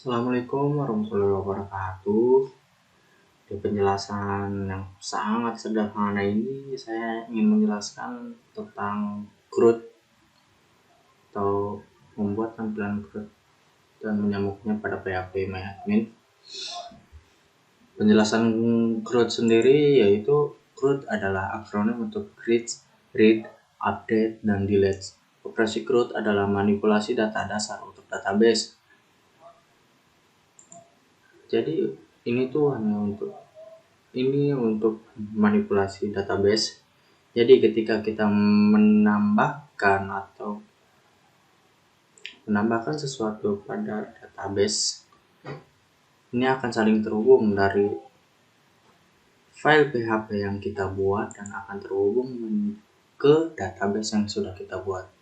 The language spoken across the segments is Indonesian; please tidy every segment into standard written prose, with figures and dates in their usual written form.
Assalamualaikum warahmatullahi wabarakatuh. Di penjelasan yang sangat sederhana ini, saya ingin menjelaskan tentang CRUD atau membuat tampilan CRUD dan menyambungnya pada PHP MyAdmin. Penjelasan CRUD sendiri yaitu CRUD adalah akronim untuk Create, Read, Update, dan Delete. Operasi CRUD adalah manipulasi data dasar untuk database. Jadi ini untuk manipulasi database. Jadi ketika kita menambahkan sesuatu pada database, ini akan saling terhubung dari file PHP yang kita buat dan akan terhubung ke database yang sudah kita buat.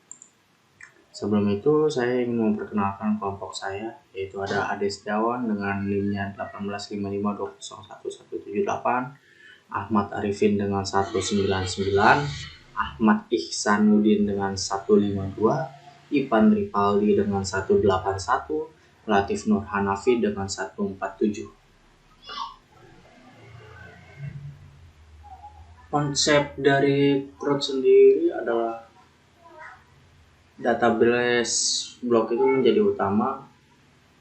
Sebelum itu, saya ingin memperkenalkan kelompok saya, yaitu ada Ade Setiawan dengan NIM-nya 18552011178, Ahmad Arifin dengan 199, Ahmad Ihsanuddin dengan 152, Ipan Ripaldi dengan 181, Latif Nur Hanafi dengan 147. Konsep dari CRUD sendiri adalah database blok itu menjadi utama,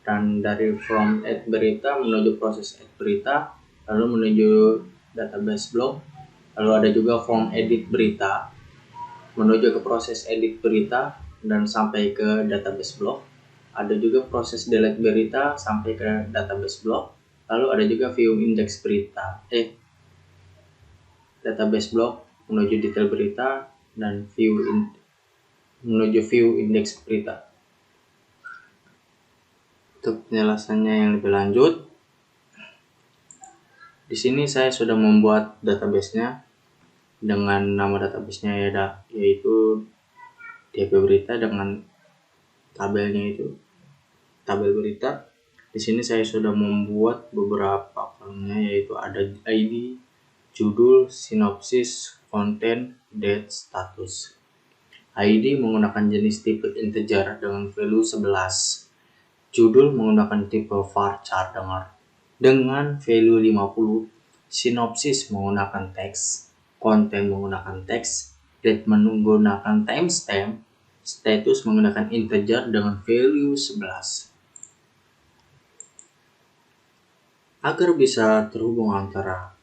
dan dari from add berita menuju proses add berita, lalu menuju database blok, lalu ada juga from edit berita menuju ke proses edit berita dan sampai ke database blok, ada juga proses delete berita sampai ke database blok, lalu ada juga view index berita database blok menuju detail berita dan menuju view index berita. Untuk penjelasannya yang lebih lanjut, di sini saya sudah membuat database-nya dengan nama database-nya yaitu DP berita dengan tabelnya itu tabel berita. Di sini saya sudah membuat beberapa kolomnya, yaitu ada ID, judul, sinopsis, konten, date, status. ID menggunakan jenis tipe integer dengan value 11. Judul menggunakan tipe varchar dengan value 50. Sinopsis menggunakan teks, konten menggunakan teks, date menggunakan timestamp, status menggunakan integer dengan value 11. Agar bisa terhubung antara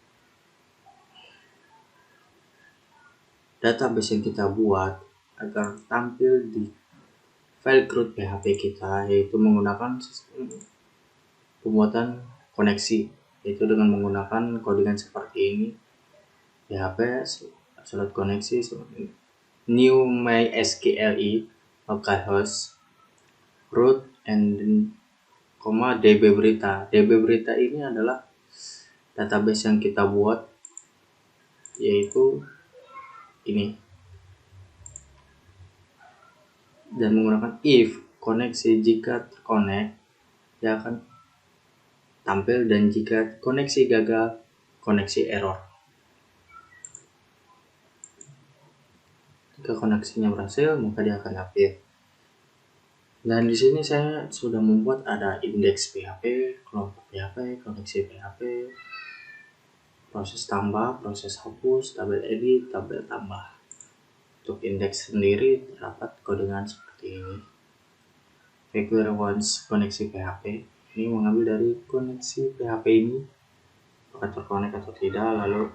database yang kita buat agar tampil di file CRUD PHP kita, yaitu menggunakan sistem pembuatan koneksi, yaitu dengan menggunakan codingan seperti ini: PHP slot koneksi new mysqli localhost root and db berita. DB berita ini adalah database yang kita buat, yaitu ini, dan menggunakan if koneksi. Jika terkonek, dia akan tampil, dan jika koneksi gagal, koneksi error. Jika koneksinya berhasil, maka dia akan tampil. Dan di sini saya sudah membuat ada indeks PHP, kelompok PHP, koneksi PHP, proses tambah, proses hapus, tabel edit, tabel tambah. Untuk indeks sendiri terdapat codingan seperti ini: require once koneksi PHP. Ini mengambil dari koneksi PHP ini apakah terkonek atau tidak, lalu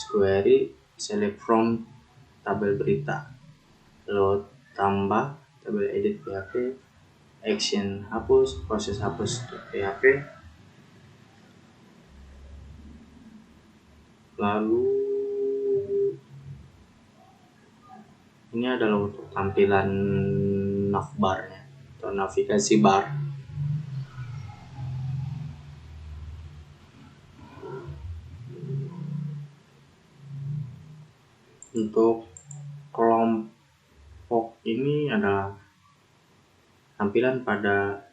query select from tabel berita, lalu tambah tabel edit PHP, action hapus, proses hapus PHP, lalu ini adalah untuk tampilan navbarnya atau navigasi bar. Untuk kelompok ini adalah tampilan pada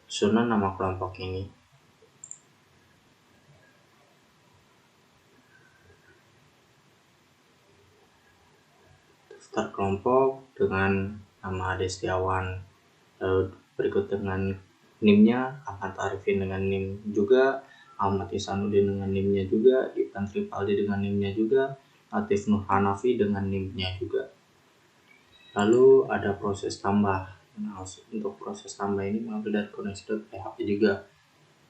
susunan nama kelompok ini. Daftar kelompok dengan nama Ade Setiawan, lalu berikut dengan NIM-nya Ahmad Arifin dengan NIM juga, Ahmad Ihsanuddin dengan NIM-nya juga, Ivan Tripaldi dengan NIM-nya juga, Latif Nur Hanafi dengan NIM-nya juga. Lalu ada proses tambah. Nah, untuk proses tambah ini mengambil dari koneksi.php juga.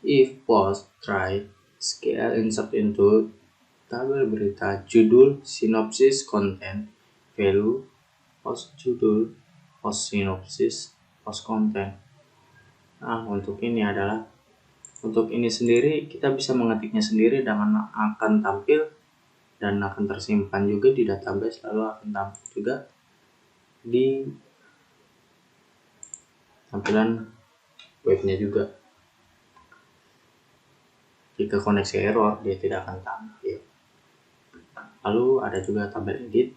If post try scale insert into tabel berita judul, sinopsis, konten, value, post judul, post sinopsis, post konten. Nah, untuk ini sendiri kita bisa mengetiknya sendiri dan akan tampil dan akan tersimpan juga di database, lalu akan tampil juga di tampilan webnya juga. Jika koneksi error, dia tidak akan tampil. Lalu ada juga tabel edit.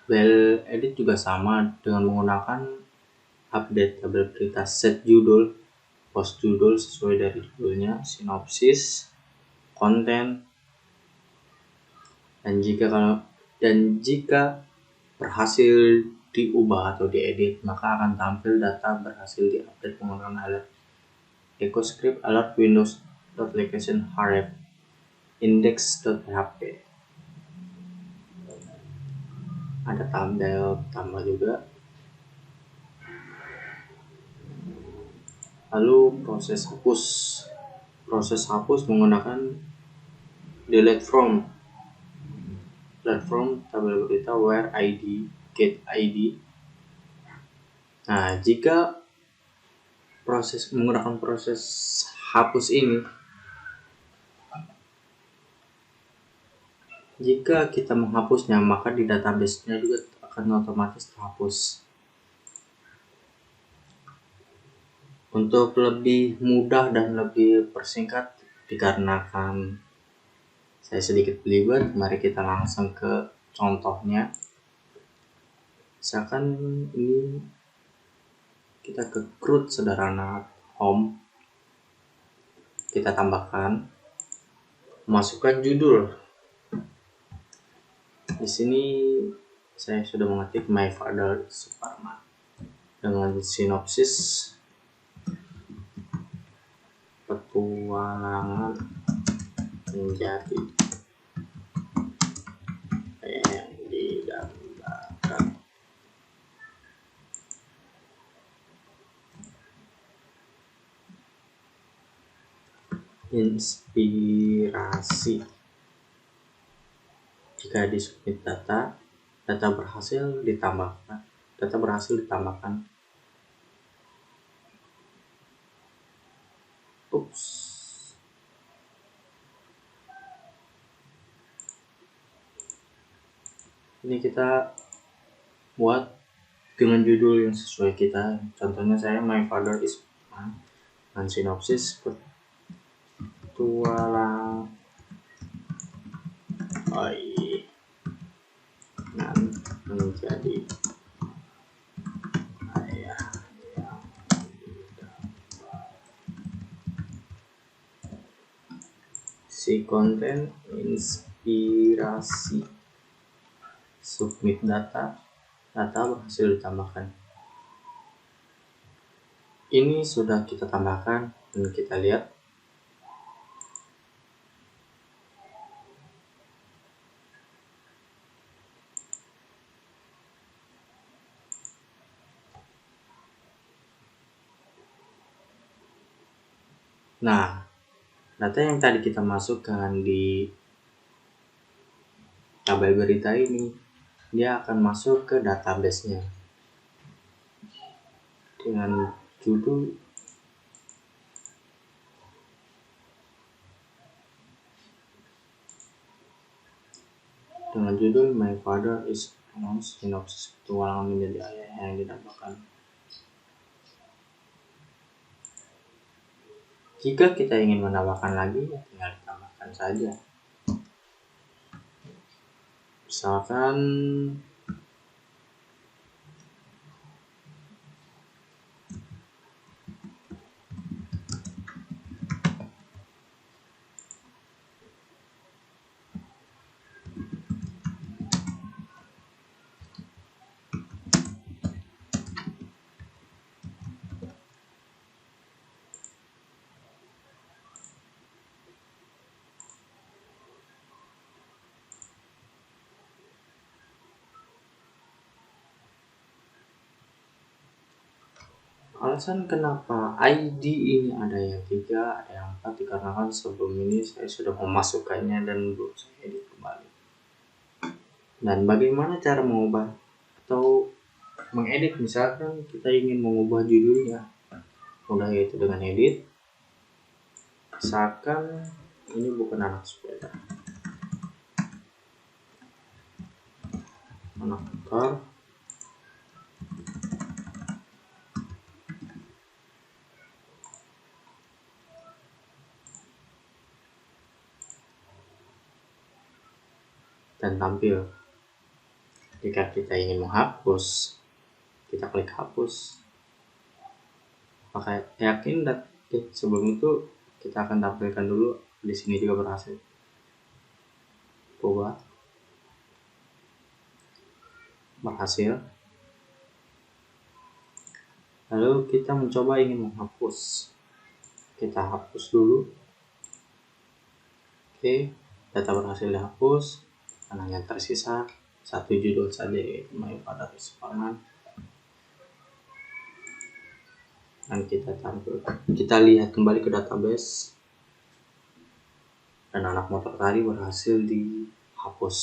Tabel edit juga sama dengan menggunakan update tabel berita, set judul, post judul sesuai dari judulnya, sinopsis, konten, dan jika berhasil diubah atau diedit, maka akan tampil data berhasil diupdate menggunakan alert EcoScript alert Windows.location href index.php. Ada tabel tambah juga. Lalu proses hapus menggunakan delete from platform tabel berita where id get id. Nah, jika menggunakan proses hapus ini, jika kita menghapusnya, maka di database-nya juga akan otomatis terhapus. Untuk lebih mudah dan lebih persingkat, dikarenakan saya sedikit belibet, mari kita langsung ke contohnya. Misalkan ini kita ke root sederhana home, kita tambahkan, masukkan judul. Di sini saya sudah mengetik My Father is Superman dengan sinopsis petualangan menjadi yang didambakan. Inspirasi. Jika di submit data berhasil ditambahkan. Ini kita buat dengan judul yang sesuai kita. Contohnya saya My Father is Superman dan sinopsis petualangan menjadi ayah yang si konten inspirasi. Submit data berhasil ditambahkan. Ini sudah kita tambahkan dan kita lihat. Nah, data yang tadi kita masukkan di tabel berita ini, dia akan masuk ke database-nya dengan judul My Father is Superman, sinopsis petualangan menjadi ayah yang didambakan. Jika kita ingin menambahkan lagi, tinggal ditambahkan saja. Misalkan Alasan kenapa ID ini ada yang 3, ada yang 4 dikarenakan sebelum ini saya sudah memasukkannya dan belum saya edit kembali. Dan bagaimana cara mengubah atau mengedit, misalkan kita ingin mengubah judulnya, mudah yaitu dengan edit. Misalkan ini bukan anak sepeda, anak motor. Dan tampil. Jika kita ingin menghapus, kita klik hapus. Maka yakin dan sebelum itu kita akan tampilkan dulu di sini juga berhasil. Coba berhasil. Lalu kita mencoba ingin menghapus. Kita hapus dulu. Oke, data berhasil dihapus. Dan hanya tersisa satu judul saja, yaitu pada Suparman. Dan kita lihat kembali ke database, dan anak motor tadi berhasil dihapus.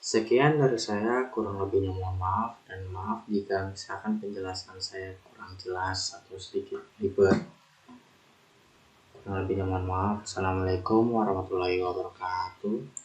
Sekian dari saya, kurang lebihnya mohon maaf, dan maaf jika misalkan penjelasan saya kurang jelas atau sedikit ribet. Kurang lebihnya mohon maaf. Assalamualaikum warahmatullahi wabarakatuh.